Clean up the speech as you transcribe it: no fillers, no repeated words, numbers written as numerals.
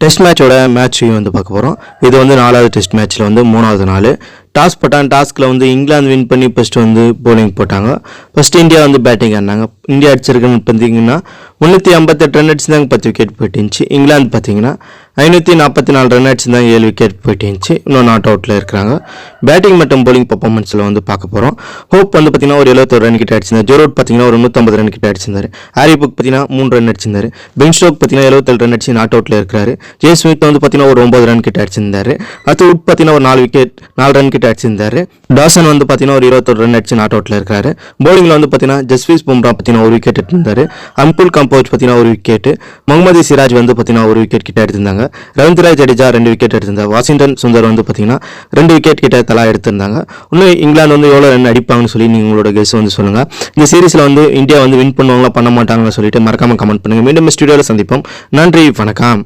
Test மேட்சோட match வந்து பார்க்க போகிறோம். இது வந்து 4வது டெஸ்ட் மேட்ச்சில் வந்து 3வது நாள் டாஸ் போட்டாங்க. டாஸ்கில் வந்து இங்கிலாந்து வின் பண்ணி ஃபஸ்ட்டு வந்து போலிங் போட்டாங்க. ஃபஸ்ட்டு இந்தியா வந்து பேட்டிங் ஆடினாங்க. இந்தியா அடிச்சிருக்குன்னு பார்த்தீங்கன்னா 358 ரன் அடிச்சு தாங்க 10 விக்கெட் போயிட்டு இருந்துச்சு. இங்கிலாந்து பார்த்தீங்கன்னா 544 ரன் அடிச்சு தான் 7 விக்கெட் போயிட்டு இருந்துச்சு. இன்னும் நாட் அவுட்டில் இருக்கிறாங்க. பேட்டிங் மற்றும் போலிங் பர்ஃபார்மன்ஸில் வந்து பார்க்க போகிறோம். ஹோப் வந்து பார்த்தீங்கன்னா ஒரு 71 ரன் கிட்ட அடிச்சிருந்தார். ஜோரோட் பார்த்தீங்கன்னா ஒரு 150 ரன் கிட்ட அடிச்சிருந்தார். ஹாரி புக் பார்த்தீங்கன்னா 3 ரன் அடிச்சிருந்தார். பென் ஸ்டோக் பார்த்தீங்கன்னா 77 ரன் அடிச்சு நாட் அவுட்டில் இருக்கிறாரு. ஜே ஸ்மித் வந்து பார்த்தீங்கன்னா ஒரு 9 ரன் கிட்ட அடிச்சிருந்தாரு. அடுத்து உட் பார்த்தீங்கன்னா ஒரு 4 ரன் கிட்ட அடிச்சிருந்தாரு. டாசன் வந்து பார்த்தீங்கன்னா ஒரு 21 ரன் அடிச்சு நாட் அவுட்டில் இருக்காரு. போலிங்கில் வந்து பார்த்தீங்கன்னா ஜஸ்வீத் பும்ரா பார்த்தீங்கன்னா ஒரு விக்கெட் எடுத்திருந்தாரு. அம்புல் கம்போஜ் பார்த்தீங்கன்னா ஒரு விக்கெட். முகமது சிராஜ் வந்து பார்த்தீங்கன்னா ஒரு விக்கெட் கிட்ட எடுத்திருந்தாங்க. ரவீந்திர ஜடேஜா 2 விக்கெட் எடுத்திருந்தாங்க. வாஷிங்டன் சுந்தர் வந்து பார்த்தீங்கன்னா 2 விக்கெட் கிட்ட தலா எடுத்திருந்தாங்க. இன்னும் இங்கிலாந்து வந்து எவ்வளோ ரன் அடிப்பாங்கன்னு சொல்லி நீங்கள் உங்களோட கெஸ் வந்து சொல்லுங்க. இந்த சீரீஸில் வந்து இந்தியா வந்து வின் பண்ணுவாங்களா பண்ண மாட்டாங்கன்னு சொல்லிட்டு மறக்காம கமெண்ட் பண்ணுங்க. மீண்டும் ஸ்டுடியோவில் சந்திப்போம். நன்றி, வணக்கம்.